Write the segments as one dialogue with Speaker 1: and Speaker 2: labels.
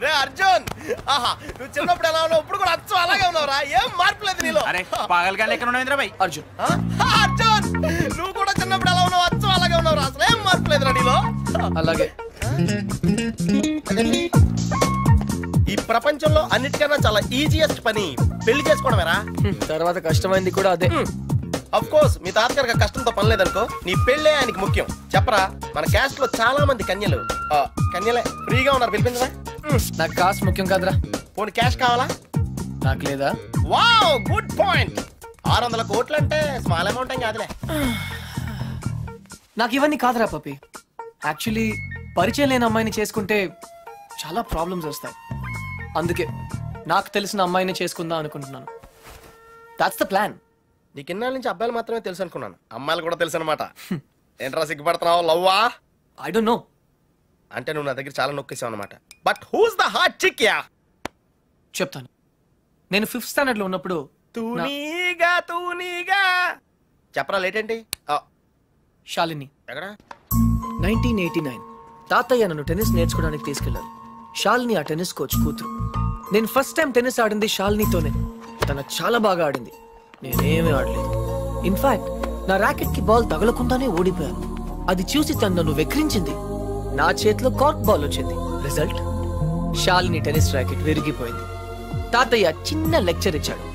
Speaker 1: రే అర్జున్, ఆహా నువ్వు చిన్నప్పుడు ఎలా ఉన్నావు ఇప్పుడు కూడా అచ్చం అలాగే ఉన్నావురా, ఏం మార్పు లేదు నీలో.
Speaker 2: అరే పాగల్ గాని ఎక్కడ ఉన్నావు భాయ్?
Speaker 1: అర్జున్ అర్జున్ నువ్వు కూడా చిన్నప్పుడు ఎలా ఉన్నావు అచ్చం అలాగే ఉన్నావురా, అసలు ఏం మార్పు లేదురా నీలో.
Speaker 3: అలాగే
Speaker 1: ఈ ప్రపంచంలో అన్నిటికన్నా చాలా ఈజియెస్ట్ పని పెళ్లి చేసుకోవడమేరా.
Speaker 3: తర్వాత కష్టమైంది కూడా అదే.
Speaker 1: అఫ్ కోర్స్ మీ తాతగారికి కష్టంతో పని లేదనుకో, నీ పెళ్ళే ఆయనకి ముఖ్యం. చెప్పరా, మన క్యాస్ట్ లో చాలా మంది కన్యలే ఫ్రీగా ఉన్నారు, పిలిపించరా.
Speaker 3: నాకు కాస్ట్ ముఖ్యం కాదురా.
Speaker 1: పోనీ క్యాష్ కావాలా?
Speaker 3: నాకు లేదా?
Speaker 1: Wow good point. 600 కోట్లు అంటే స్మాల్ అమౌంట్ ఏం కాదులే.
Speaker 3: నాకు ఇవన్నీ కాదురా పప్పి. యాక్చువల్లీ పరిచయం లేని అమ్మాయిని చేసుకుంటే చాలా ప్రాబ్లమ్స్ వస్తాయి. అందుకే నాకు తెలిసిన అమ్మాయిని చేసుకుందాం అనుకుంటున్నాను. That's the plan.
Speaker 1: నీకు ఇన్నాళ్ళ నుంచి అబ్బాయిలు మాత్రమే తెలుసు అనుకున్నాను, అమ్మాయిలు కూడా తెలుసు అనమాట. ఏంట్రా సిగ్గుపడుతున్నావు? లవ్వా?
Speaker 3: I don't know.
Speaker 1: అంటే నువ్వు నా దగ్గర చాలా నొక్కేసావు అనమాట. But who's the hot chick? Yeah
Speaker 3: చెప్తాను. నేను 5th స్టాండర్డ్ లో ఉన్నప్పుడు
Speaker 1: తూనీగా చెప్పరా. లేట్ ఏంటి?
Speaker 3: శాలిని.
Speaker 1: ఎక్కడ?
Speaker 3: 1989 తాతయ్య నన్ను టెన్నిస్ నేర్చుకోవడానికి తీసుకెళ్లారు. శాలిని ఆ టెన్నిస్ కోచ్ కూతురు. నేను ఫస్ట్ టైం టెన్నిస్ ఆడింది శాలినితోనే. తను చాలా బాగా ఆడింది, నేనేమీ ఆడలేదు. ఇన్ఫాక్ట్ నా ర్యాకెట్ కి బాల్ తగలకుండానే ఓడిపోయాను. అది చూసి తను నన్ను వెక్రించింది. నా చేతిలో కార్క్ బాల్ వచ్చింది. రిజల్ట్, శాలిని టెన్నిస్ ర్యాకెట్ విరిగిపోయింది. తాతయ్య చిన్న లెక్చర్ ఇచ్చాడు.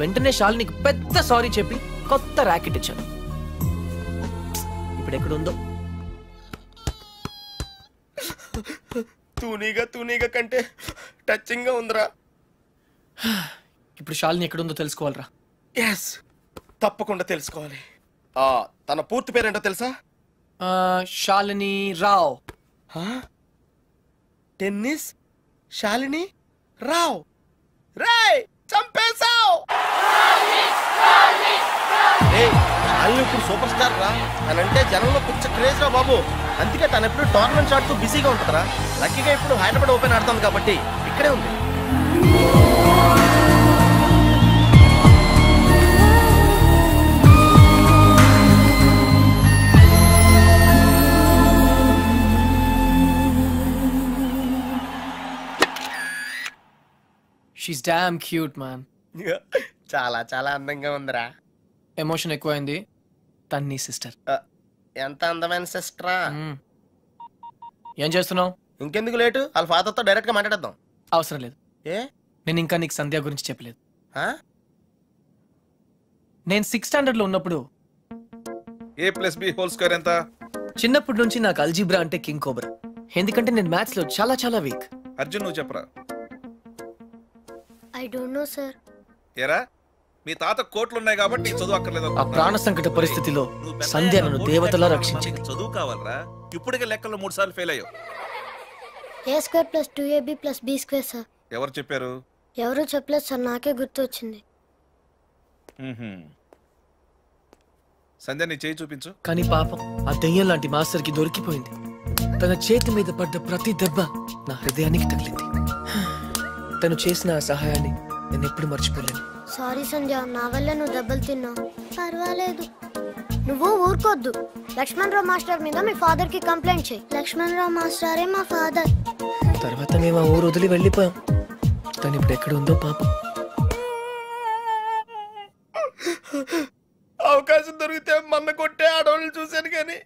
Speaker 3: వెంటనే శాలినికి పెద్ద సారీ చెప్పి కొత్త ర్యాకెట్ ఇచ్చాను. ఇప్పుడు ఎక్కడుందో.
Speaker 1: తూనీగా కంటే టచింగ్ గా ఉందిరా.
Speaker 3: ఇప్పుడు శాలిని ఎక్కడుందో తెలుసుకోవాలరా.
Speaker 1: ఎస్, తప్పకుండా తెలుసుకోవాలి. తన పూర్తి పేరేంటో తెలుసా?
Speaker 3: శాలిని రావ్.
Speaker 1: టెన్నిస్ శాలిని రావ్. రేయ్ చంపేశావ్. శాలిని ఇప్పుడు సూపర్ స్టార్ రా. తనంటే జనంలో పిచ్చ క్రేజ్ రా బాబు. అందుకే తను ఎప్పుడు టోర్నమెంట్స్ ఆడుతూ బిజీగా ఉంటుందిరా. లక్కీగా ఇప్పుడు హైదరాబాద్ ఓపెన్ ఆడుతుంది కాబట్టి ఇక్కడే ఉంది.
Speaker 3: She's damn cute, man.
Speaker 1: చాలా చాలా అందంగా ఉందిరా.
Speaker 3: ఎమోషన్ ఎక్కువైంది. తన్ని సిస్టర్.
Speaker 1: ఎంత అందమైన సిస్టరా.
Speaker 3: ఏం చేస్తున్నావు?
Speaker 1: ఇంకెందుకు లేటు, వాళ్ళ ఫాదర్తో డైరెక్ట్ గా మాట్లాడేద్దాం.
Speaker 3: అవసరం లేదు.
Speaker 1: ఏ?
Speaker 3: నేను ఇంకా నీకు సంధ్య గురించి చెప్పలేదు. నేను 6th స్టాండర్డ్ లో ఉన్నప్పుడు
Speaker 4: a+b² ఎంత?
Speaker 3: చిన్నప్పటి నుంచి నాకు అల్జీబ్రా అంటే కింగ్ కోబ్రా. ఎందుకంటే నేను మ్యాథ్స్ లో చాలా చాలా వీక్.
Speaker 4: అర్జున్ నువ్వు చెప్పరా.
Speaker 5: I don't know, sir.
Speaker 4: ఏరా, మీ తాత కోట్లు ఉన్నాయి కాబట్టి నీకు చదువు అక్కర్లేదు.
Speaker 3: ఆ ప్రాణ సంకట పరిస్థితిలో సంధ్య నన్ను దేవతలా రక్షించింది.
Speaker 4: చదువు కావాలరా. ఇప్పటికే లెక్కల్లో 3 సార్లు ఫెయిల్ అయ్యావు.
Speaker 5: a² + 2ab + b², sir.
Speaker 4: ఎవరు చెప్పారు?
Speaker 5: ఎవరు చెప్పలేదు సార్, నాకే గుర్తు వచ్చింది.
Speaker 4: సంధ్య నీ చేయి చూపించు.
Speaker 3: కానీ పాపం ఆ దెయ్యం లాంటి మాస్టర్ కి దొరికిపోయింది. తన చేతి మీద పడ్డ ప్రతి దెబ్బ నా హృదయానికి తగిలింది. తను చేసిన ఆ సహాయాన్ని నేను ఎప్పుడు మర్చిపోలేను.
Speaker 5: సారీ సంధ్య, నా వల్ల నువ్వు దెబ్బలు తిన్నావు. పర్వాలేదు, నువ్వు ఊరుకోద్దు. లక్ష్మణరావు మాస్టర్ మీద మీ ఫాదర్ కి కంప్లైంట్ చేయి. లక్ష్మణరావు మాస్టరే మా ఫాదర్.
Speaker 3: తర్వాత మేము ఆ ఊరు వదిలి వెళ్ళిపోయాం. తను ఇప్పుడు ఎక్కడ ఉందో పాపం.
Speaker 1: అవకాశం దొరికితే మన్న కొట్టే ఆడవాళ్ళని చూశాను, కానీ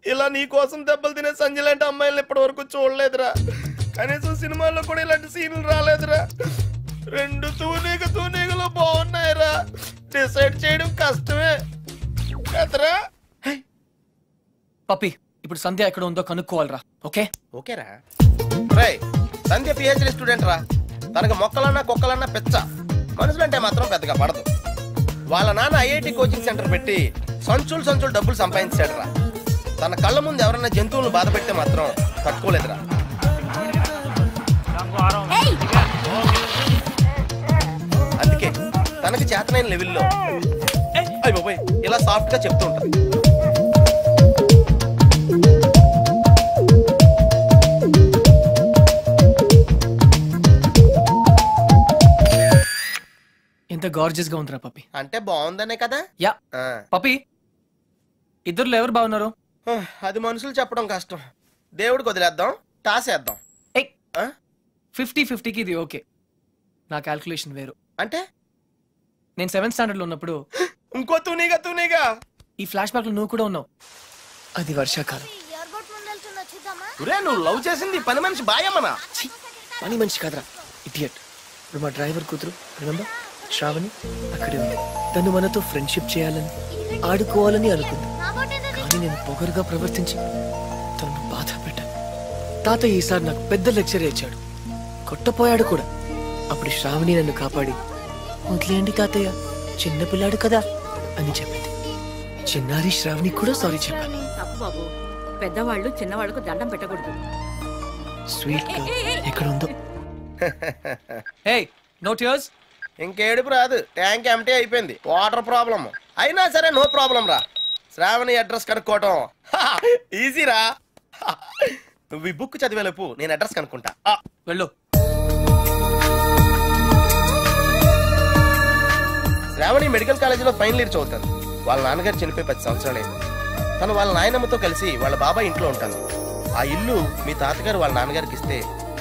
Speaker 1: ఇలా నీ కోసం దెబ్బలు తినే సంజయ్ లాంటి అమ్మాయిలను ఇప్పటి వరకు చూడలేదురా. కనీసం సినిమాల్లో కూడా ఇలాంటి సీన్లు రాలేదురా. 2 తూనీగలో బాగున్నాయిరా. డిసైడ్ చేయడం కష్టమే కదరా.
Speaker 3: పప్పి, ఇప్పుడు సంధ్య ఎక్కడ ఉందో కనుక్కోవాలరా. ఓకే?
Speaker 1: ఓకేరా. రై, సంధ్య పిహెచ్డి స్టూడెంట్ రా. తనకు మొక్కలన్నా కుక్కలన్నా పిచ్చ. మనుషులంటే మాత్రం పెద్దగా పడదు. వాళ్ళ నాన్న ఐఐటి కోచింగ్ సెంటర్ పెట్టి సంచులు డబ్బులు సంపాదించాడు రా. తన కళ్ళ ముందు ఎవరన్నా జంతువులను బాధ పెడితే మాత్రం తట్టుకోలేదురా. అందుకే తనకి చేతనైన లెవెల్లో ఇలా సాఫ్ట్ గా చెప్తూ ఉంటుంది.
Speaker 3: ఎంత గార్జియస్ గా ఉందిరా పప్పి.
Speaker 1: అంటే బాగుందనే కదా.
Speaker 3: యా పప్పి, ఇద్దరులో ఎవరు బాగున్నారు?
Speaker 1: అది మనుషులు చెప్పడం కష్టం. దేవుడికి వదిలేద్దాం, టాస్ వేద్దాం.
Speaker 3: 50-50కి ఇది ఓకే. నా క్యాల్కులేషన్ వేరు.
Speaker 1: అంటే
Speaker 3: నేను 7th స్టాండర్డ్ లో ఉన్నప్పుడు
Speaker 1: ఇంకో తూనీగా
Speaker 3: ఈ ఫ్లాష్ బ్యాక్ లో నువ్వు కూడా ఉన్నావు. అది వర్షాకాలం.
Speaker 1: నువ్వు లవ్ చేసింది పని మనిషి బాయమ్మనా?
Speaker 3: పని మనిషి కాదురా, ఇడియట్. ఇప్పుడు మా డ్రైవర్ కూతురు రిమెంబర్ శ్రావణి అక్కడే ఉంది. తను మనతో ఫ్రెండ్షిప్ చేయాలని ఆడుకోవాలని అనుకుంది. కానీ నేను పొగరుగా ప్రవర్తించి తనను బాధ పెట్టాను. తాతయ్య ఈసారి నాకు పెద్ద లెక్చర్ ఇచ్చాడు, కొట్టపోయాడు కూడా. అప్పుడు శ్రావణి నన్ను కాపాడి వదిలేయండి తాతయ్య, చిన్నపిల్లాడు కదా అని చెప్పింది. చిన్నారి శ్రావణి కూడా సారీ చెప్పాను.
Speaker 6: తప్పు బాబు, పెద్దవాళ్ళు చిన్నవాళ్ళకు దండం పెట్టకూడదు.
Speaker 3: స్వీట్ గా ఎక్కడ ఉందో. Hey no tears.
Speaker 1: ఇంకేడుపు రాదు, ట్యాంక్ ఎంటీ అయిపోయింది. వాటర్ ప్రాబ్లమ్ అయినా సరే నో ప్రాబ్లం రా. శ్రావణి అడ్రస్ కనుక్కోవటం ఈజీరా. నువ్వు ఈ బుక్ చదివేలోపు నేను అడ్రస్ కనుక్కుంటా.
Speaker 3: వెళ్ళు.
Speaker 1: శ్రావణి మెడికల్ కాలేజీలో ఫైనల్ ఇయర్ చదువుతాను. వాళ్ళ నాన్నగారు చనిపోయి 10 సంవత్సరాలైంది. తను వాళ్ళ నాయనమ్మతో కలిసి వాళ్ళ బాబాయ్ ఇంట్లో ఉంటాను. ఆ ఇల్లు మీ తాతగారు వాళ్ళ నాన్నగారికి ఇస్తే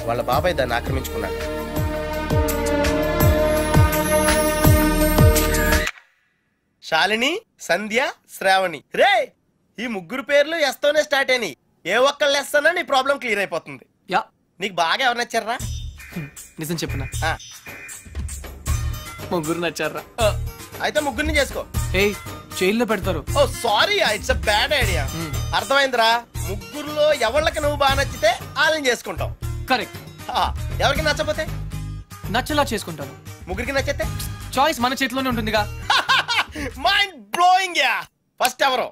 Speaker 1: వాళ్ళ బాబాయ్ దాన్ని ఆక్రమించుకున్నాడు. శాలిని, సంధ్య, శ్రావణి. రే ఈ ముగ్గురు పేర్లు ఎస్తోనే స్టార్ట్ అయినాయి. ఏ ఒక్కళ్ళు ఎస్తానో నీ ప్రాబ్లం క్లియర్ అయిపోతుంది.
Speaker 3: యా,
Speaker 1: నీకు బాగా ఎవరు నచ్చారా?
Speaker 3: నిజం చెప్పనా, ముగ్గురు నచ్చారా?
Speaker 1: అయితే ముగ్గురిని చేసుకో.
Speaker 3: ఏయ్ జైల్లో పెడతారు.
Speaker 1: Oh sorry, it's a bad idea. అర్థమైందిరా? ముగ్గురులో ఎవళ్ళకి నువ్వు బాగా నచ్చితే వాళ్ళని చేసుకుంటావు.
Speaker 3: కరెక్ట్.
Speaker 1: ఎవరికి నచ్చపోతే
Speaker 3: నచ్చలా చేసుకుంటాను.
Speaker 1: ముగ్గురికి నచ్చితే
Speaker 3: చాయిస్ మన చేతిలోనే ఉంటుందిగా.
Speaker 1: Mind blowing yeah. ఫస్ట్ ఎవరు?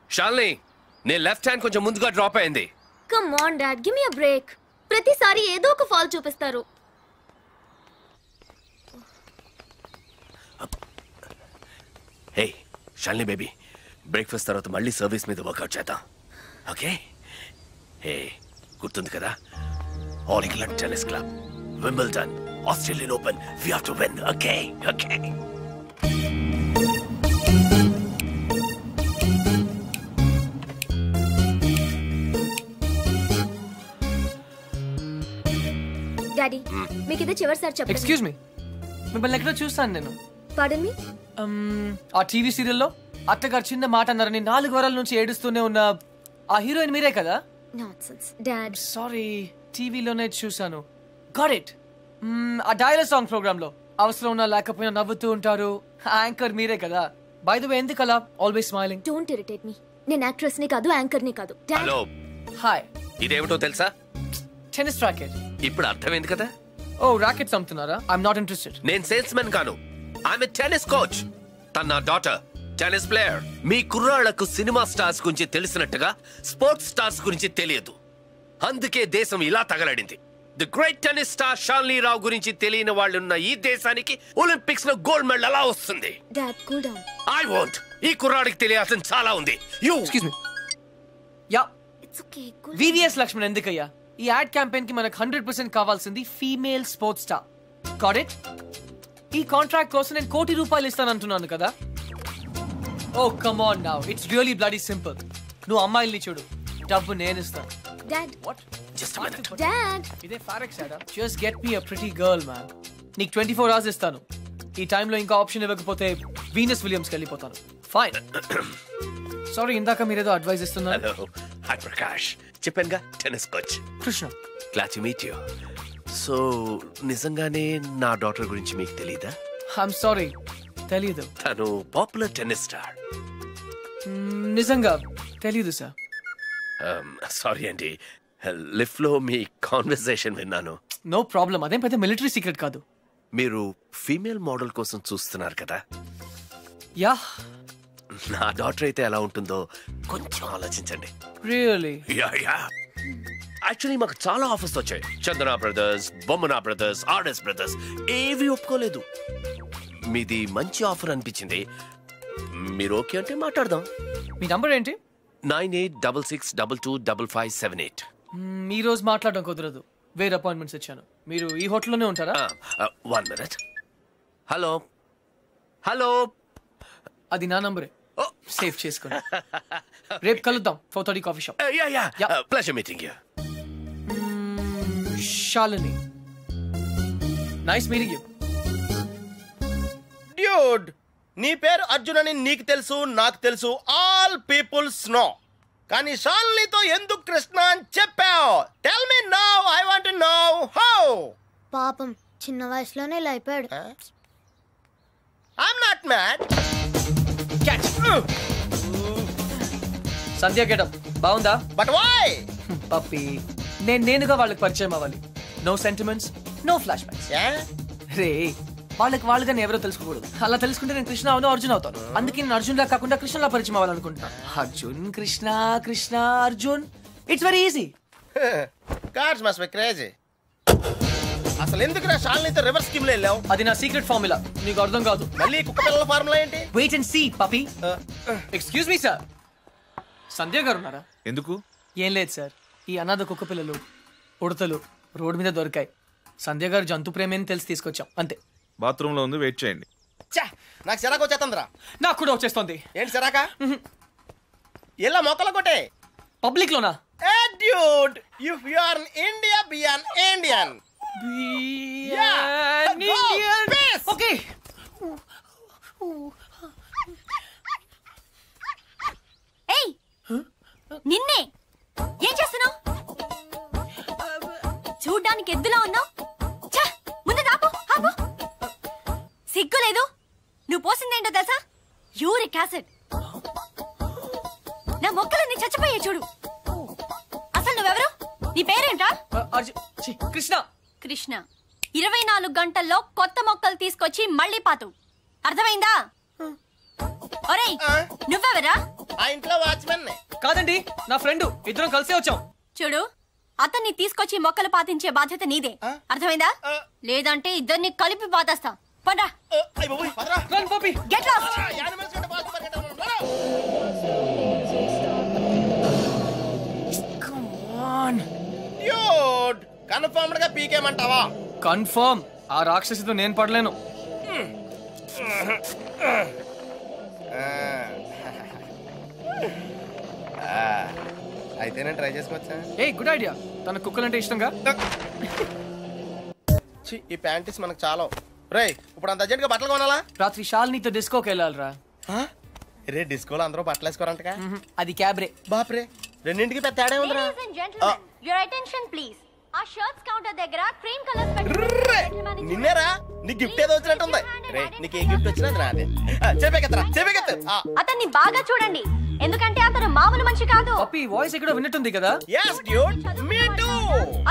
Speaker 7: శాలిని, నీ లెఫ్ట్ హ్యాండ్ కొంచెం ముందుగా డ్రాప్ అయింది.
Speaker 8: Come on dad, give me a break. ప్రతిసారి ఏదో ఒక ఫాల్ చూపిస్తారు.
Speaker 7: హే శాలిని బేబీ, బ్రేక్ఫాస్ట్ తర్వాత మళ్ళీ సర్వీస్ మీద వర్కౌట్ చేద్దాం, ఓకే? హే గుర్తుంది కదా, all England tennis club, Wimbledon, Australian open, we have to win, okay? Okay.
Speaker 8: Daddy, మీకు ఇదే చివరిసారి చెప్పండి.
Speaker 3: ఎక్స్క్యూజ్ మీ, మిమ్మల్ని ఎక్కడో చూస్తాను నేను.
Speaker 8: పార్డన్ మీ?
Speaker 3: ఆ టీవీ సీరియల్లో అత్తగారు చిన్న మాట అన్నారని 4 వారాల నుంచి ఏడుస్తూనే ఉన్న ఆ హీరోయిన్ మీరే కదా?
Speaker 8: Nonsense dad.
Speaker 3: సారీ, టీవీలోనే చూసాను. Got it. ఆ డైలాగ్ సాంగ్ ప్రోగ్రామ్ లో అవసరం ఉన్నా లేకపోయినా నవ్వుతూ ఉంటారు. యాంకర్ మీరే కదా? బై ద వే, ఎందుకలా always smiling?
Speaker 8: Don't irritate me. నేను యాక్ట్రెస్ ని కాదు, యాంకర్ ని కాదు.
Speaker 7: Hello,
Speaker 3: hi.
Speaker 7: ఇదేమిటో తెలుసా?
Speaker 3: Tennis racket.
Speaker 7: ఇప్పుడు అర్థమైంది కదా?
Speaker 3: ఓ రాకెట్స్ అమ్ముతున్నారా? I'm not interested.
Speaker 7: నేను సేల్స్ మెన్ కాను, ఐఎమ్ ఎ టెన్నిస్ కోచ్. తన నా డాటర్ టెన్నిస్ ప్లేయర్. మీ కుర్రాళ్లకు సినిమా స్టార్స్ గురించి తెలిసినట్టుగా స్పోర్ట్స్ స్టార్స్ గురించి తెలియదు. అందుకే దేశం ఇలా తగలడింది. The great tennis star Shalini Rao గురించి తెలియని వాళ్ళున్న ఈ దేశానికి ఒలింపిక్స్ లో గోల్డ్ మెడల్ ఎలా వస్తుంది?
Speaker 8: Dad cool down.
Speaker 7: I want. ఈ కుర్రాడికి తెలియాల్సిన చాలా ఉంది. You
Speaker 3: excuse me. Yeah,
Speaker 8: it's okay.
Speaker 3: VVS Laxman ఎందుకయ్యా? ఈ యాడ్ క్యాంపెయిన్ కి మనకు 100% కావాల్సింది female sports star. Got it? ఈ కాంట్రాక్ట్ కోసం నేను ₹1 కోటి ఇస్తానంటున్నాను కదా. Oh come on now, it's really bloody simple. నువ్వు అమ్మాయిల్ని చూడు, డబ్బు నేను ఇస్తాను.
Speaker 8: Dad.
Speaker 3: What?
Speaker 7: Just minute.
Speaker 8: Dad.
Speaker 3: ఇదే ఫారెక్స్ యాడా? Just get me a pretty girl man. నీకు 24 hours ఇస్తాను. ఈ టైంలో ఇంకా ఆప్షన్ ఇవ్వకపోతే వీనస్ విలియమ్స్కి వెళ్ళిపోతాను. ఫైన్. సారీ, ఇందాక మీరేదో అడ్వైస్ ఇస్తున్నారు.
Speaker 7: Hello, hi Prakash. చెప్పానుగా, tennis coach
Speaker 3: Krishna.
Speaker 7: Glad to meet you. So నిజంగానే నా డాటర్ గురించి మీకు తెలీదా?
Speaker 3: ఐఎమ్ సారీ, తెలీదు.
Speaker 7: తను పాపులర్ టెన్నిస్ స్టార్.
Speaker 3: నిజంగా తెలీదు సార్.
Speaker 7: సారీ అండి, లిఫ్ట్ లో మీ కాన్వర్సేషన్ విన్నాను.
Speaker 3: నో ప్రాబ్లం, అదేం పెద్ద మిలిటరీ సీక్రెట్ కాదు.
Speaker 7: మీరు ఫీమేల్ మోడల్ కోసం చూస్తున్నారు కదా?
Speaker 3: యా.
Speaker 7: నా డాటర్ అయితే ఎలా ఉంటుందో కొంచెం ఆలోచించండి.
Speaker 3: రియల్లీ?
Speaker 7: Yeah yeah. యాక్చువల్లీ మాకు చాలా ఆఫర్స్ వచ్చాయి. చందన బ్రదర్స్, బొమ్మనా బ్రదర్స్, ఆర్ఎస్ బ్రదర్స్, ఏవి ఒప్పుకోలేదు. మీది మంచి ఆఫర్ అనిపించింది. మీరు ఓకే అంటే మాట్లాడదాం.
Speaker 3: మీ నంబర్ ఏంటి?
Speaker 7: 9866225578.
Speaker 3: ఈ రోజు మాట్లాడడం కుదరదు. వేరే అపాయింట్మెంట్స్ ఇచ్చాను. మీరు ఈ హోటల్లోనే ఉంటారా?
Speaker 7: 1 minute. హలో హలో,
Speaker 3: అది నా నంబరే, సేవ్ చేసుకోండి. రేపు కలుద్దాం 4:30 coffee shop.
Speaker 7: Pleasure meeting you.
Speaker 3: Shalini, nice meeting you.
Speaker 1: Dude, నీ పేరు అర్జున్ అని నీకు తెలుసు, నాకు తెలుసు, ఆల్ పీపుల్స్ నో. కానీ శాలినితో ఎందుకు కృష్ణ అని చెప్పావు? Tell me now, I want to know how.
Speaker 5: పాపం చిన్న వయసులోనే ఇలా అయిపోయాడు.
Speaker 1: I'm not mad.
Speaker 3: Sandhya getup బాగుందా?
Speaker 1: But why?
Speaker 3: పప్పి, నేనుగా వాళ్ళకి పరిచయం అవ్వాలి. No sentiments, no flashbacks. రే, వాళ్ళకి నేను ఎవరో తెలుసుకోకూడదు. అలా తెలుసుకుంటే నేను కృష్ణ అవును, అర్జున్ అవుతాను. అందుకే నేను అర్జున్ లా కాకుండా కృష్ణలా పరిచయం అవ్వాలనుకుంటున్నా. Arjun Krishna, Krishna Arjun, it's very easy.
Speaker 1: Cards must be crazy. అసలు ఎందుకు నా శాలినితో రివర్స్ స్కీమ్ లో వెళ్ళావు?
Speaker 3: అది నా సీక్రెట్ ఫార్ములా, నీకు అర్థం కాదు.
Speaker 1: మళ్ళీ కుక్క పిల్లల ఫార్ములా ఏంటి?
Speaker 3: Wait and see puppy. Excuse me sir, Sandhya గారు ఉన్నారా?
Speaker 4: ఎందుకు?
Speaker 3: ఏం లేదు సార్, ఈ అనాథ కుక్క పిల్లలు ఉడతలు రోడ్డు మీద దొరికాయి. సంధ్య గారు జంతు ప్రేమని తెలిసి తీసుకొచ్చాం, అంతే.
Speaker 4: బాత్రూమ్ లో ఉంది, వెయిట్ చేయండి.
Speaker 1: నాకు సిరాకు వచ్చేస్తుందిరా.
Speaker 3: నాకు కూడా వచ్చేస్తుంది.
Speaker 1: ఏంటి సిరాక? ఇలా మొక్కలు కొట్టే
Speaker 3: పబ్లిక్ లోనా?
Speaker 1: Dude, if you are in India, be an Indian.
Speaker 3: Okay.
Speaker 8: ఏయ్, నిన్నే ఏం చేస్తున్నావు? చూడ్డానికి ఎద్దులా ఉన్నావు. ముందు ఆపు, ఆపు. సిగ్గు లేదు? నువ్వు పోసిందేంటో తెలుసా? Uric acid. నా మొక్కలన్నీ చచ్చిపోయే చూడు. అసలు నువ్వెవరు? నీ పేరేంటా?
Speaker 3: కృష్ణ.
Speaker 8: కృష్ణ 24 గంటల్లో కొత్త మొక్కలు తీసుకొచ్చి మళ్ళీ పాతు. అర్థమైందా? ఒరేయ్, నువ్వెవరా?
Speaker 1: ఆ ఇంట్లో వాచ్మెన్.
Speaker 3: కాదండి, నా ఫ్రెండ్. ఇద్దరం కలిసే వచ్చాం.
Speaker 8: చూడు, అతన్ని తీసుకొచ్చి మొక్కలు పాతించే బాధ్యత నీదే. అర్థమైందా? లేదంటే ఇద్దరిని కలిపి పాతేస్తా. పండ్రా.
Speaker 3: Run puppy.
Speaker 8: Get lost.
Speaker 3: Come on
Speaker 1: dude, confirmed గా పీకేమంటావా?
Speaker 3: కన్ఫర్మ్. ఆ రాక్షసితో నేను పడలేను.
Speaker 1: అయితే నేను ట్రై చేసుకోవచ్చా?
Speaker 3: A good idea. తన కుక్కలంటే ఇష్టంగా.
Speaker 1: ఈ ప్యాంటీస్ మనకు చాలా. రేయ్, ఇప్పుడు అంత అర్జెంట్ గా బట్టలు కొనాలా?
Speaker 3: రాత్రి శాలినితో డిస్కోకి వెళ్ళాలిరా.
Speaker 1: రే, డిస్కోలో అందరూ బట్టలు వేసుకోరంటగా?
Speaker 3: అది క్యాబ్రే.
Speaker 1: బాప్రే, రెండింటికి పెద్ద తేడా ఉందిరా.
Speaker 8: Ladies and gentlemen, your attention please. ఆ షర్ట్స్ కౌంటర్ దగ్గర క్రీమ్ కలర్స్ పెట్టుకోండి.
Speaker 1: నిన్నేరా, నీ గిఫ్ట్ ఏదో వచ్చినట్టుంది. రే, నీకు ఏ గిఫ్ట్ వచ్చినా అది నాదే. చెప్పేకెత్తరా.
Speaker 8: అతన్ని బాగా చూడండి, ఎందుకంటే అతను మామూలు మనిషి కాదు.
Speaker 3: పప్పి వాయిస్ ఎక్కడో విన్నట్టుంది కదా?
Speaker 1: yes dude, me too.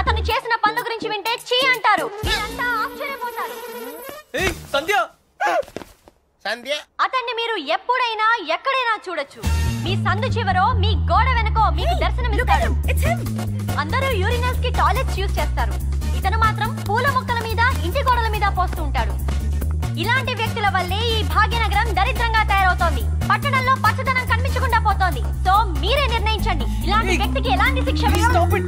Speaker 8: అతను చేసిన పనుల గురించి వింటే చీ అంటారు. మీరంతా ఆశ్చర్యపోతారు.
Speaker 3: ఏయ్ సంధ్య.
Speaker 1: సంధ్య,
Speaker 8: అతన్ని మీరు ఎప్పుడైనా ఎక్కడైనా చూడొచ్చు. మీ సందు చివరో మీ గోడ వెనకో మీకు దర్శనమిస్తాడు. అందరూ యూరినల్స్ కి టాయిలెట్స్ యూజ్ చేస్తారు. ఇతను మాత్రం పూల మొక్కల మీద, ఇంటి గోడల మీద పోస్తూ ఉంటాడు. ఇలాంటి వ్యక్తుల వల్లే ఈ భాగ్యనగరం దరిద్రంగా తయారవుతోంది. పట్టణంలో పచ్చదనం కనిపించకుండా పోతోంది. సో మీరే నిర్ణయించండి, ఇలాంటి వ్యక్తికి ఎలాంటి శిక్ష వేయాలి.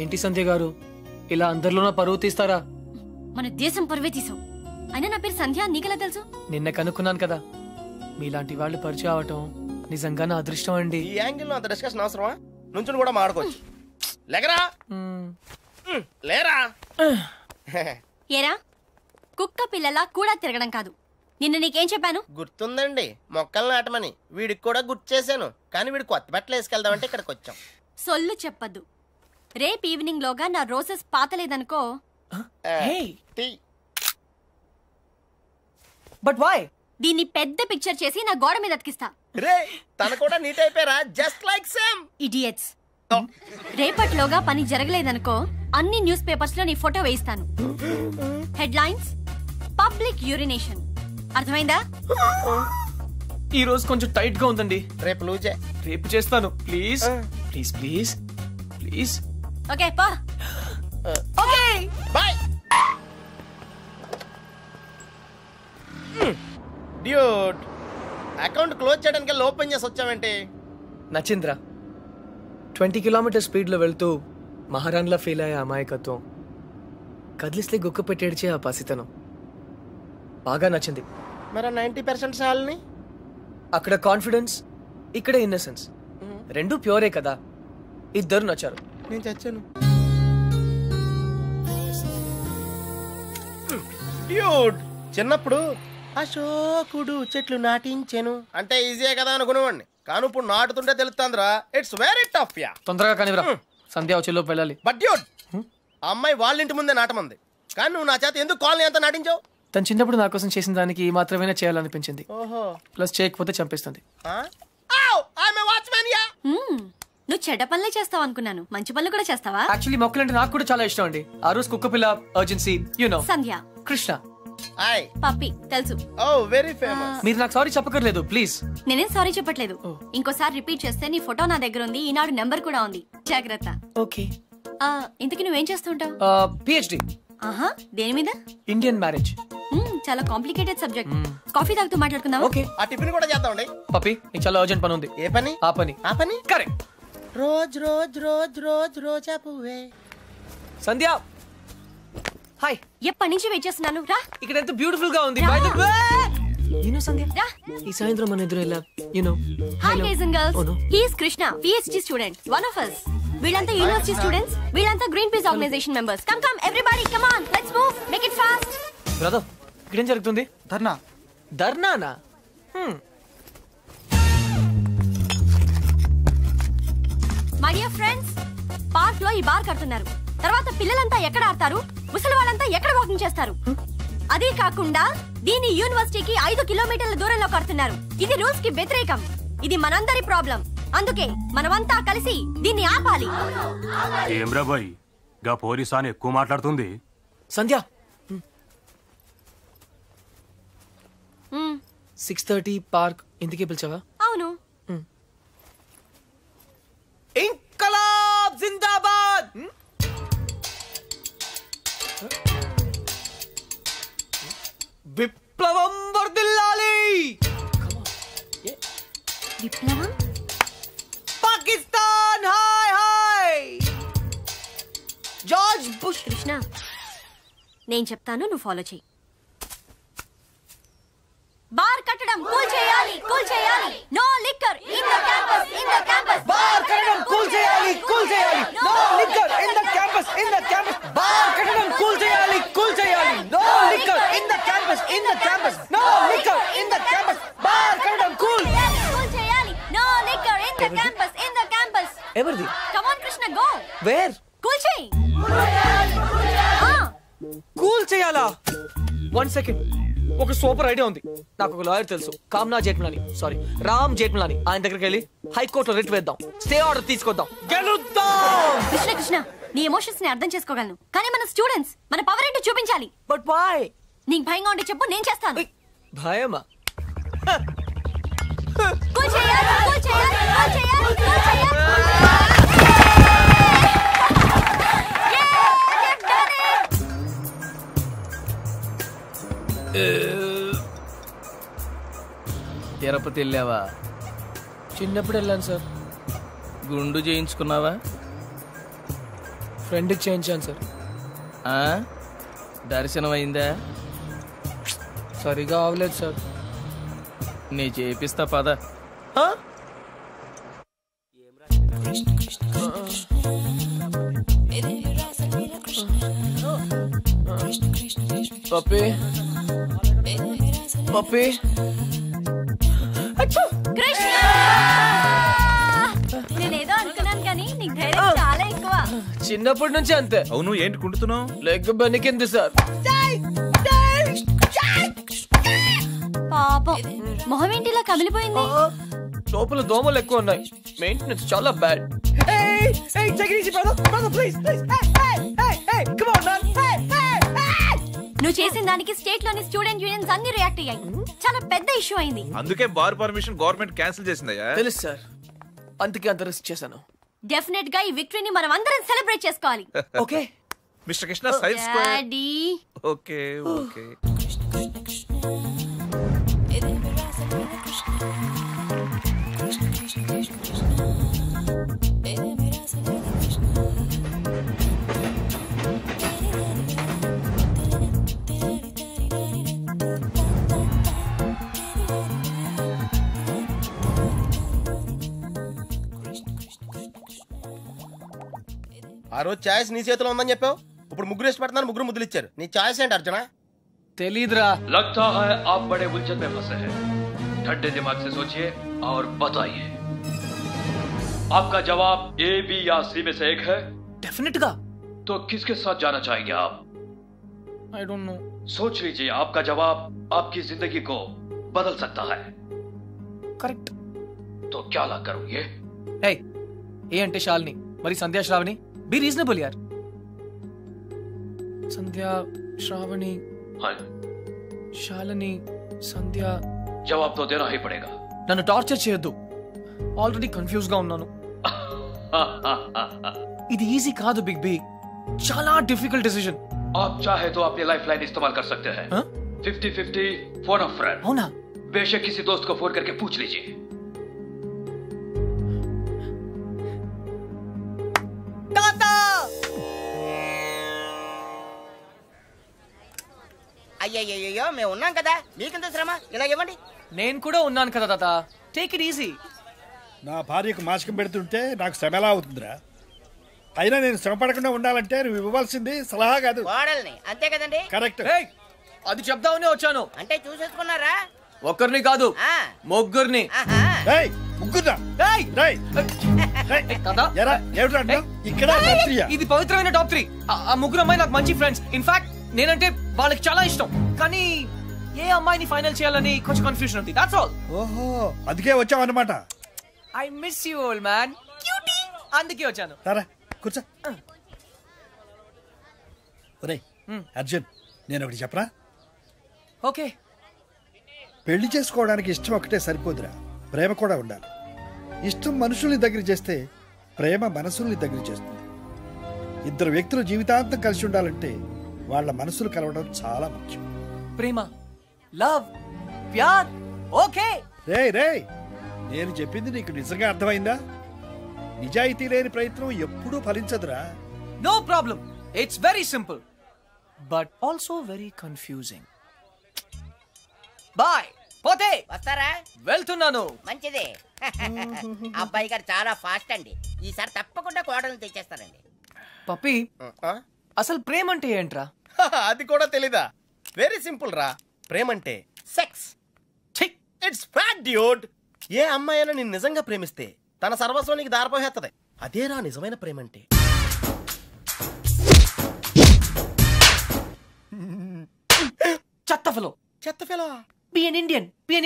Speaker 3: ఏంటి సంధ్య గారు, ఇలా అందరిలోనూ పరువు తీస్తారా?
Speaker 8: మన దేశం పరువే తీసావు. అయినా నా పేరు సంధ్య, నీకెలా తెలుసు?
Speaker 3: నిన్న కనుక్కున్నాను కదా. మీలాంటి వాళ్ళు పరిచయం అవటం నిజంగా నా అదృష్టం అండి.
Speaker 1: ఈ యాంగిల్ లో అంత డిస్కషన్ అవసరమా? నుంచుని కూడా మాడుకోవచ్చు. లేకరా, లేరా.
Speaker 8: ఏరా, కుక్క పిల్లలా కూడా తిరగడం కాదు. నిన్న నీకేం చెప్పాను?
Speaker 1: గుర్తుందండి, మొక్కలు నాటమని. వీడికి కూడా గుర్తు చేశాను, కానీ వీడు కొత్త బట్టలు వేసుకెళ్దామంటే ఇక్కడికి వచ్చాం.
Speaker 8: సొల్లు చెప్పద్దు. రేపు ఈవినింగ్ లోగా నా రోజెస్ పాతలేదనుకో.
Speaker 3: But why?
Speaker 8: దీన్ని పెద్ద పిక్చర్ చేసి నా గోడ మీద అతికిస్తా.
Speaker 1: రే, తన కూడా నీట్ అయిపోయారా? Just like same.
Speaker 8: ఇడియట్స్. రేపట్లోగా పని జరగలేదనుకో, అన్ని న్యూస్ పేపర్స్ లో నీ ఫోటో వేయిస్తాను. Headlines, public urination. అర్థమైందా?
Speaker 3: ఈ రోజు కొంచెం టైట్ గా ఉందండి.
Speaker 1: రేపు లూజే.
Speaker 3: రేపు చేస్తాను. Please please please please.
Speaker 8: Okay పా.
Speaker 3: Okay
Speaker 1: bye. Dude, account close చేయడానికి ఓపెన్ చేసి వచ్చావేంటి?
Speaker 3: నచ్చింద్రా. 20 కిలోమీటర్ స్పీడ్లో వెళ్తూ మహారాణ్లా ఫీల్ అయ్యే అమాయకత్వం, కదిలిస్తే గుక్క పెట్టేడ్చే ఆ పసితనం బాగా నచ్చింది.
Speaker 1: మరి 90% శాలని?
Speaker 3: అక్కడ కాన్ఫిడెన్స్, ఇక్కడ ఇన్నసెన్స్, రెండు ప్యూరే కదా. ఇద్దరు నచ్చారు.
Speaker 1: నేను చచ్చాను. డ్యూడ్, చిన్నప్పుడు అశోకుడు చెట్లు నాటించెను అంటే ఈజీయే కదా అనుకునేవాడిని. కానీ ఇప్పుడు నాటుతుంటే తెలుస్తుందిరా, ఇట్స్ వెరీ టఫ్ యా.
Speaker 3: తొందరగా కానివ్వరా, సంధ్య వచ్చేలోపు వెళ్ళాలి.
Speaker 1: బట్ డ్యూడ్, ఆ అమ్మాయి వాళ్ళ ఇంటి ముందే నాటమంది, కానీ నువ్వు నా చేత ఎందుకు కాలనీ అంతా నాటించావు?
Speaker 3: తను చిన్నప్పుడు నా కోసం చేసిన దానికి మాత్రమే చేయాలనిపించింది.
Speaker 1: ఓహో.
Speaker 3: ప్లస్ చేయకపోతే చంపేస్తుంది.
Speaker 8: నువ్వు చెడ్డ పనులే చేస్తావు అనుకున్నాను, మంచి పనులు కూడా చేస్తావా?
Speaker 3: యాక్చువల్లీ మొక్కలంటే నాకు కూడా చాలా ఇష్టం అండి. ఆ రోజు కుక్క పిల్ల, అర్జెన్సీ, యు నో,
Speaker 8: సంధ్య,
Speaker 3: కృష్ణ,
Speaker 8: పప్పి తెలుసు.
Speaker 1: ఓ వెరీ ఫేమస్.
Speaker 3: మీరు నాకు సారీ చెప్పకర్లేదు ప్లీజ్.
Speaker 8: నేనేం సారీ చెప్పట్లేదు. ఇంకోసారి రిపీట్ చేస్తే నీ ఫోటో నా దగ్గర ఉంది, ఈనాడు నెంబర్ కూడా ఉంది, జాగ్రత్త.
Speaker 3: ఓకే.
Speaker 8: ఇంతకీ నువ్వేం చేస్తుంటావు?
Speaker 3: పిహెచ్డి.
Speaker 8: ఆహా, దేని మీద?
Speaker 3: Indian marriage.
Speaker 8: చాలా కాంప్లికేటెడ్ సబ్జెక్ట్. కాఫీ తాగుతూ మాట్లాడుకుందాం.
Speaker 3: ఓకే.
Speaker 1: ఆ టిఫిన్ కూడా చేద్దామండి.
Speaker 3: పప్పి, నీకు చాలా అర్జెంట్ పని ఉంది.
Speaker 1: ఏ పని?
Speaker 3: ఆ పని.
Speaker 1: ఆ పని
Speaker 3: correct.
Speaker 1: Rose rose rose rose రోజా పువ్వే.
Speaker 3: సంధ్య, హాయ్.
Speaker 8: ఎప్పటి నుంచి వెయిట్ చేస్తున్నాను, రా.
Speaker 3: ఇక్కడ ఎంత బ్యూటిఫుల్ గా ఉంది. By the way, you know Sandhya,
Speaker 8: రా.
Speaker 3: ఈ సాయంత్రం మన ఎదురు ఎలా, you know.
Speaker 8: Hi guys and girls, he is Krishna, PhD student, one of us. వీళ్ళంతా యూనివర్సిటీ స్టూడెంట్స్, వీళ్ళంతా Greenpeace organisation members. Come come everybody, come on, let's move, make it fast.
Speaker 3: Brother, ఇక్కడ ఏం జరుగుతుంది?
Speaker 2: ధర్నా.
Speaker 3: ధర్నానా?
Speaker 8: మై డియర్ ఫ్రెండ్స్, పార్క్ లో ఈ bar కడుతున్నారు. తర్వాత పిల్లలంతా ఎక్కడ ఆడతారు, ముసలి వాళ్ళంతా ఎక్కడ వాకింగ్ చేస్తారు? అదే కాకుండా దీని యూనివర్సిటీకి 5 కిలోమీటర్ల దూరంలో కడుతున్నారు. ఇది రూల్స్ కి వ్యతిరేకం. ఇది మనందరి ప్రాబ్లం. అందుకే మనమంతా కలిసి దీన్ని ఆపాలి.
Speaker 9: ఏమ్రా బాయ్, గా పోలీసాని ఎక్కువ మాట్లాడుతుంది.
Speaker 3: సంధ్య, 6:30 పార్క్ ఇంటికి పిలిచావా?
Speaker 8: అవును.
Speaker 3: ఇంకలాబ్ జిందాబాద్. విప్లవం వర్ధిల్లాలి.
Speaker 8: విప్లవం?
Speaker 3: Pakistan hi hi. George bush.
Speaker 8: Krishna, నేను చెప్తాను, నువ్వు ఫాలో చెయ్యి. బార్ కట్టడం కూల్ చేయాలి, కూల్ చేయాలి. No liquor in the campus, in the campus.
Speaker 3: Bar కట్టడం కూల్ చేయాలి, కూల్ చేయాలి. No liquor in the campus, in the campus. Bar కట్టడం కూల్ చేయాలి, కూల్ చేయాలి. No liquor in the campus, in the campus. No liquor in the campus. Bar కట్టడం కూల్
Speaker 8: చేయాలి. No liquor in the campus, in the campus.
Speaker 3: ఎవరిది?
Speaker 8: Come on Krishna, go.
Speaker 3: Where?
Speaker 8: కూల్ చేయి.
Speaker 3: కూల్ చేయాలా? 1 సెకండ్. ఒక సూపర్ ఐడియా ఉంది. నాకు ఒక లాయర్ తెలుసు, కామ్నా జేఠ్మలాని, సారీ రామ్ జేఠ్మలాని. ఆయన దగ్గరికి వెళ్ళి హైకోర్టులో రిట్ వేద్దాం, స్టే ఆర్డర్ తీసుకొద్దాం, గెలుద్దాం.
Speaker 8: కృష్ణ కృష్ణ, నీ ఎమోషన్స్ ని అర్థం చేసుకోగలను, కానీ మన స్టూడెంట్స్, మన పవర్ ఏంటో చూపించాలి.
Speaker 3: But why?
Speaker 8: నీకు భయంగా ఉంటే చెప్పు, నేను చేస్తాను.
Speaker 3: భయమా?
Speaker 8: కూల్ చేయాలి, కూల్ చేయాలి, కూల్ చేయాలి, కూల్ చేయాలి.
Speaker 2: తిరుపతి వెళ్ళావా?
Speaker 3: చిన్నప్పుడు వెళ్ళాను సార్.
Speaker 2: గుండు చేయించుకున్నావా?
Speaker 3: ఫ్రెండ్కి చేయించాను సార్.
Speaker 2: దర్శనం అయిందా?
Speaker 3: సరిగా అవలేదు సార్.
Speaker 2: నీ చేపిస్తా పద.
Speaker 3: పప్పి, పప్పి.
Speaker 8: కృష్ణ, నేనేదో అనుకున్నాను కానీ నీకు ధైర్యం చాలా ఎక్కువ.
Speaker 3: చిన్నప్పటి నుంచి అంతే.
Speaker 4: అవును, ఏంటి కుంటున్నావు?
Speaker 3: Leg బెనికింది sir.
Speaker 8: పాపం, మొహం ఏంటిలా కమిలిపోయింది?
Speaker 3: లోపల దోమలు ఎక్కువ ఉన్నాయి, మెయింటెనెన్స్ చాలా బ్యాడ్.
Speaker 8: నువ్వు చేసిన దానికి స్టేట్ లోని స్టూడెంట్ యూనియన్స్ అన్ని రియాక్ట్ అయ్యాయి. చాలా పెద్ద ఇష్యూ అయింది.
Speaker 4: అందుకే బార్ పర్మిషన్ గవర్నమెంట్ క్యాన్సిల్ చేసిందయ్యా.
Speaker 3: తెలుసు సార్, అందుకే అంత రిస్క్ చేశాను.
Speaker 8: డెఫినెట్ గా ఈ విక్టరీని మనం అందరం సెలబ్రేట్ చేసుకోవాలి.
Speaker 3: Okay
Speaker 4: mister Krishna, side square.
Speaker 8: Daddy.
Speaker 4: Okay okay.
Speaker 1: ఆ రోజు ఛాయిస్ నీ చేతిలో ఉందని చెప్పావు, ఇప్పుడు ముగ్గురు ఇష్టపడుతున్నారు, ముగ్గురు ముద్దులు ఇచ్చారు. నీ ఛాయిస్ ఏంటి అర్జున?
Speaker 3: తెలీదురా.
Speaker 10: लगता है आप बड़े उलझन में फंसे हैं. ठंडे दिमाग से सोचिए और बताइए. आपका जवाब ए, बी या सी में से एक है.
Speaker 3: डेफिनेट गा.
Speaker 10: तो किसके साथ जाना चाहेंगे आप?
Speaker 3: I don't know.
Speaker 10: सोच लीजिए, आपका जवाब आपकी जिंदगी को बदल सकता है.
Speaker 3: करेक्ट.
Speaker 10: तो क्या ला करोगे?
Speaker 3: Hey, ఏ అంటే శాలిని, మరి సంధ్యా శ్రావణి. బి రీజనబుల్ యార్. సంధ్యా శ్రావణి, శాలిని, సంధ్య.
Speaker 10: जवाब तो देना ही पड़ेगा.
Speaker 3: నన్ను టార్చర్ చేయొద్దు, ఆల్రెడీ కన్ఫ్యూజ్ గా ఉన్నాను. ఇది ఈజీ కాదు బిగ్ బి, చాలా డిఫికల్ట్ డిసిజన్.
Speaker 10: आप चाहे तो अपनी लाइफ लाइन इस्तेमाल कर सकते हैं. 50-50 फोन अ फ्रेंड.
Speaker 3: అవునా?
Speaker 10: बेशक किसी दोस्त को फोन करके पूछ लीजिए.
Speaker 11: అయ్యయ్యో మేము ఉన్నాం కదా, మీకెంత శ్రమ, ఇలా ఇవ్వండి.
Speaker 3: నేను కూడా ఉన్నాను కదా తాత, టేక్ ఇట్ ఈజీ.
Speaker 12: నా భార్యకు మాసికం పెడుతుంటే నాకు శ్రమ ఎలా అవుతుందిరా? అయినా నేను శ్రమ పడకుండా ఉండాలంటే నువ్వు ఇవ్వాల్సింది సలహా కాదు,
Speaker 11: కోడల్ని. అంతే కదండి?
Speaker 12: కరెక్ట్.
Speaker 3: అది చెప్దామనే వచ్చాను.
Speaker 11: అంటే చూసేసుకున్నారా?
Speaker 3: ఒక్కరిని కాదు, ముగ్గురిని. ఇది పవిత్రమైన టాప్ 3. ఆ ముగ్గురు అమ్మాయి నాకు మంచి ఫ్రెండ్స్. ఇన్ఫాక్ట్ నేనంటే వాళ్ళకి చాలా ఇష్టం. కానీ ఏ అమ్మాయిని ఫైనల్ చేయాలని కొంచెం కన్ఫ్యూజన్ ఉంది. That's all.
Speaker 12: ఓహో, అందుకే వచ్చావు అన్నమాట.
Speaker 3: I miss you old man. Cutie. అందుకే వచ్చాను.
Speaker 12: సరే కూర్చో. ఒరేయ్ అర్జున్, నేను ఒకటి చెప్పరా?
Speaker 3: ఓకే.
Speaker 12: పెళ్లి చేసుకోవడానికి ఇష్టం ఒకటే సరిపోదురా, ప్రేమ కూడా ఉండాలి. ఇష్టం మనుషుల్ని దగ్గర చేస్తే ప్రేమ మనసుల్ని దగ్గర చేస్తుంది. ఇద్దరు వ్యక్తులు జీవితాంతం కలిసి ఉండాలంటే వాళ్ళ మనసులు కలవడం చాలా ముఖ్యం.
Speaker 3: ప్రేమ, లవ్, ప్యార్. ఓకే.
Speaker 12: రేయ్, నేను చెప్పింది నీకు నిజంగా అర్థమైందా? నిజాయితీ లేని ప్రయత్నం ఎప్పుడూ ఫలించదురా.
Speaker 3: No problem. It's very simple but also very confusing. Boy. పోతే
Speaker 11: వస్తారా?
Speaker 3: వెళ్తున్నాను.
Speaker 11: మంచిది. అబ్బాయి గారు చాలా ఫాస్ట్ అండి, ఈసారి తప్పకుండా కోడల్ని తెచ్చేస్తారండి.
Speaker 3: పప్పి, అసలు ప్రేమ అంటే ఏంట్రా?
Speaker 1: అది కూడా తెలీదా? వెరీ సింపుల్ రా. ప్రేమ అంటే సెక్స్. It's fact dude. ఏ అమ్మాయి అయినా నిన్ను నిజంగా ప్రేమిస్తే తన సర్వస్వానికి దారిపోహేత్తది. అదేరా నిజమైన ప్రేమ అంటే.
Speaker 3: చెత్త ఫెలో. బి ఎన్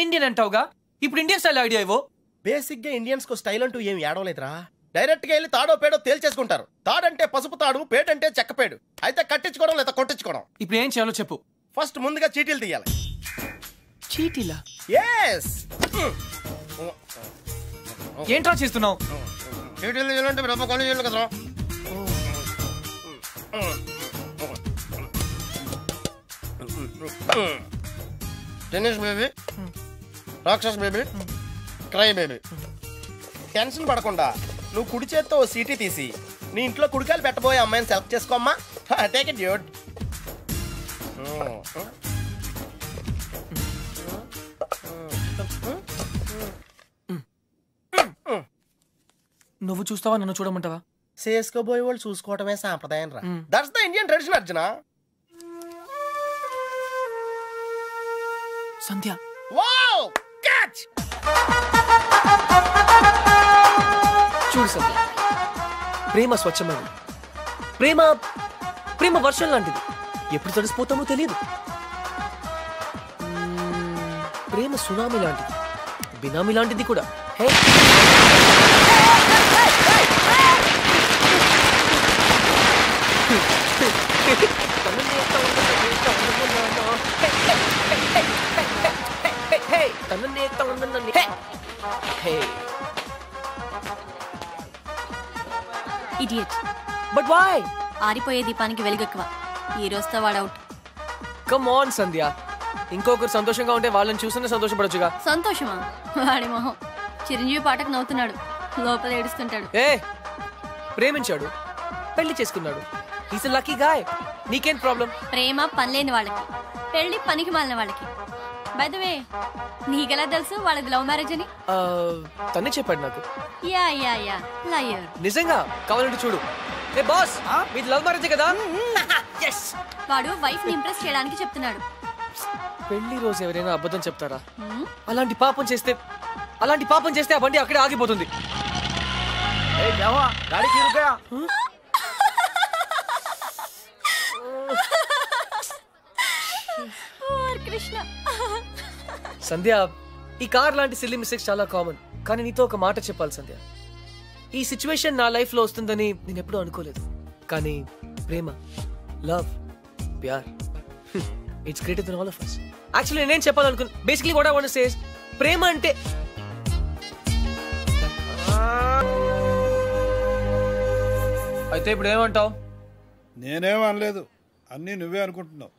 Speaker 3: ఇండియన్ అంటావుగా, ఇప్పుడు ఇండియన్ స్టైల్ ఐడియా ఇవ్వు.
Speaker 1: బేసిక్ గా ఇండియన్స్ కు స్టైల్ అంటూ ఏం ఏడవలేదురా. డైరెక్ట్ గా వెళ్ళి తాడో పేడో తేల్చేసుకుంటారు. తాడంటే పసుపు తాడు, పేడంటే చెక్కపేడు. అయితే కట్టించుకోవడం లేదా కొట్టించుకోవడం.
Speaker 3: ఇప్పుడు ఏం చేయాలో చెప్పు.
Speaker 1: ఫస్ట్ ముందుగా చీటీలు తీయాలి.
Speaker 3: చీటీలా?
Speaker 1: yes.
Speaker 3: ఏంట్రా చేస్తున్నావు?
Speaker 1: చీటీలు తీయాలంటే బ్రహ్మ కాలేజీలు కదరా. టెన్నిస్ బేబీ, రాక్షస్ బేబీ, క్రై బేబీ. టెన్షన్ పడకుండా నువ్వు కుడి చేత్తో సీటీ తీసి నీ ఇంట్లో కుడికాయలు పెట్టబోయే అమ్మాయిని సెలెక్ట్ చేసుకోమ్మా. Take it dude.
Speaker 3: నువ్వు చూస్తావా, నన్ను చూడమంటావా?
Speaker 1: చేసుకోబోయే వాళ్ళు చూసుకోవటమే సాంప్రదాయం రా. That's the Indian tradition Arjuna.
Speaker 3: Sandhya.
Speaker 1: Wow, catch.
Speaker 3: చూడు సంధ్య, ప్రేమ స్వచ్ఛమైనది. ప్రేమ వర్షం లాంటిది, ఎప్పుడు తడిసిపోతామో తెలియదు. ప్రేమ సునామీ లాంటిది, బినామీ లాంటిది కూడా. Hey,
Speaker 8: idiot.
Speaker 3: But why?
Speaker 8: ఆరిపోయే దీపానికి వెలుగెక్కువ. ఈ రోజుతో వాడు అవుట్.
Speaker 3: కమ్ ఆన్ సంధ్య, ఇంకొకరు సంతోషంగా ఉంటే వాళ్ళని చూస్తూనే సంతోషపడొచ్చుగా.
Speaker 8: సంతోషమా? వాడి మొహం. చిరంజీవి పాటకు నవ్వుతున్నాడు, లోపల ఏడుస్తుంటాడు.
Speaker 3: ఏ, ప్రేమించాడు, పెళ్లి చేసుకున్నాడు. Is lucky guy. నీకేం ప్రాబ్లం?
Speaker 8: ప్రేమ పనిలేని వాళ్ళకి, పెళ్లి పనికి మాలిన వాళ్ళకి. బై ద వే, నీకెలా తెలుసు వాళ్ళది లవ్ మ్యారేజ్ అని?
Speaker 3: తనే చెప్పాడు నాకు.
Speaker 8: Yeah yeah yeah, liar.
Speaker 3: నిజంగా? కావాలంటే చూడు. ఏ బాస్ మీది లవ్ మ్యారేజ్ కదా?
Speaker 8: వాడు వైఫ్ ని ఇంప్రెస్ చేయడానికి చెప్తున్నాడు.
Speaker 3: పెళ్లి రోజు ఎవరైనా అబద్ధం చెప్తారా? అలాంటి పాపం చేస్తే ఆ బండి అక్కడే ఆగిపోతుంది.
Speaker 8: కృష్ణ
Speaker 3: సంధ్య, ఈ కార్ లాంటి సిల్లీ మిస్టేక్స్ చాలా కామన్. కానీ నీతో ఒక మాట చెప్పాలి సంధ్య. ఈ సిచ్యువేషన్ నా లైఫ్ లో వస్తుందని నేను ఎప్పుడూ అనుకోలేదు. కానీ ప్రేమ, లవ్, ప్యార్, it's greater than all of us. Actually నేనేం చెప్పాలనుకున్నా, basically what I want to say is ప్రేమ అంటే అయితే ఇప్పుడు ఏమంటావు?
Speaker 12: నేనేం అనలేదు, అన్నీ నువ్వే అనుకుంటున్నావు.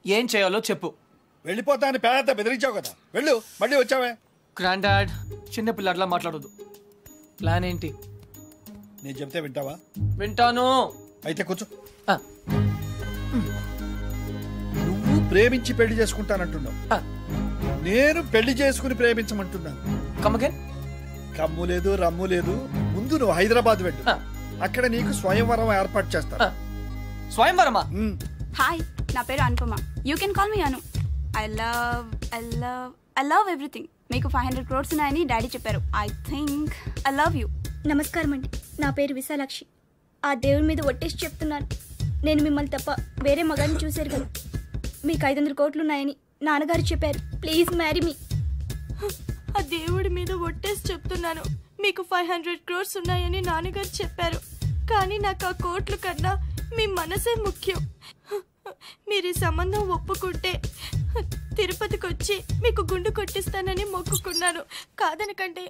Speaker 3: ఏం చేయాలో చెప్పు.
Speaker 12: వెళ్ళిపోతా అని పేద బెదిరించావు కదా, వెళ్ళు. మళ్ళీ వచ్చావే.
Speaker 3: గ్రాండ్ డాడ్, చిన్న పిల్లట్లా మాట్లాడొద్దు. ప్లాన్ ఏంటి?
Speaker 12: నేను చెప్తే వింటావా?
Speaker 3: వింటాను.
Speaker 12: అయితే కూర్చో. నువ్వు ప్రేమించి పెళ్లి చేసుకుంటానంటున్నావు, నేను పెళ్లి చేసుకుని ప్రేమించమంటున్నాను. కమ్ము లేదు, రమ్ము లేదు. ముందు నువ్వు హైదరాబాద్ వెళ్ళు, అక్కడ నీకు స్వయంవరం ఏర్పాటు చేస్తా.
Speaker 3: స్వయంవరమా?
Speaker 13: హాయ్, నా పేరు Anupama. You can call me Anu. I love everything. మీకు 500 crores ఉన్నాయని డాడీ చెప్పారు. I think I love you.
Speaker 14: నమస్కారం అండి, నా పేరు విశాలాక్షి. ఆ దేవుడి మీద ఒట్టేసి చెప్తున్నాను, నేను మిమ్మల్ని తప్ప వేరే మగాన్ని చూశారు కదా. మీకు 500 కోట్లు ఉన్నాయని నాన్నగారు చెప్పారు. Please marry me.
Speaker 15: ఆ దేవుడి మీద ఒట్టేసి చెప్తున్నాను, మీకు 500 crores ఉన్నాయని నాన్నగారు చెప్పారు. కానీ నాకు ఆ కోట్లు కన్నా మీ మనసే ముఖ్యం. మీరు ఈ సంబంధం ఒప్పుకుంటే తిరుపతికి వచ్చి మీకు గుండు కొట్టిస్తానని మొక్కుకున్నాను. కాదనకంటే.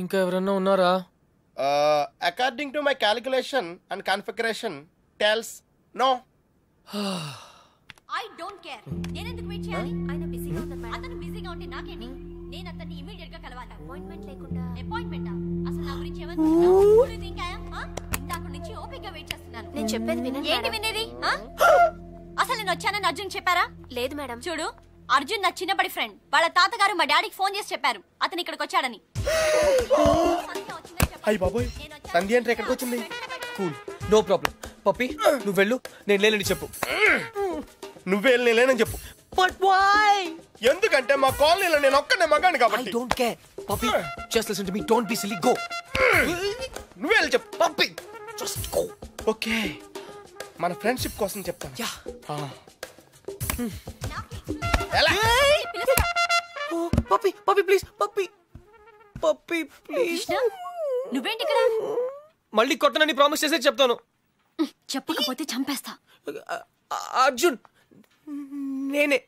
Speaker 3: ఇంకా ఎవరన్నా ఉన్నారా?
Speaker 1: According to my calculation and configuration tells no.
Speaker 8: I don't care. నేను ఎందుకు వెయిట్ చేయాలి? ఆయన బిజీగా ఉన్నారు. అతను బిజీగా ఉంటే నాకేంటి? నేను అతన్ని ఇమిడియట్ గా కలవాలి. అపాయింట్మెంట్ లేకుండా. అపాయింట్మెంటా? అసలు నా గురించి ఏమనుకుంటున్నావు? ఇందాక నుంచి ఓపికగా వెయిట్ చేస్తున్నాను.
Speaker 14: నేను చెప్పేది వినండి.
Speaker 8: ఏంటి వినేది? అసలు నేను వచ్చానని అర్జున్ చెప్పారా?
Speaker 14: లేదు మేడం.
Speaker 8: చూడు, అర్జున్ నా చిన్నప్పటి ఫ్రెండ్. వాళ్ళ తాతగారు మా డాడీకి ఫోన్ చేసి చెప్పారు అతను ఇక్కడికి వచ్చాడని.
Speaker 1: అయ్యి బాబోయ్, సంధ్య అంటే ఎక్కడికి వచ్చింది?
Speaker 3: Cool, no problem. పప్పి, నువ్వు వెళ్ళు, నేను లేనని చెప్పు.
Speaker 1: నువ్వే లేనని చెప్పు.
Speaker 3: But why?
Speaker 1: ఎందుకంటే మా కాలనీలో నేను ఒక్కనే మగాను కాబట్టి.
Speaker 3: I don't care. Pappi, just listen to me. Don't be silly. Go.
Speaker 1: నువ్వే చెప్పు. Pappi, just go. ఓకే, మన ఫ్రెండ్షిప్ కోసం చెప్తాను.
Speaker 3: Yeah. Pappi, Pappi please. Pappi, Pappi please.
Speaker 8: నువ్వేంటి ఇక్కడ?
Speaker 3: మళ్ళీ కొట్టనని ప్రామిస్ చేసే చెప్తాను.
Speaker 8: చెప్పకపోతే చంపేస్తా.
Speaker 3: అర్జున్, నేనే.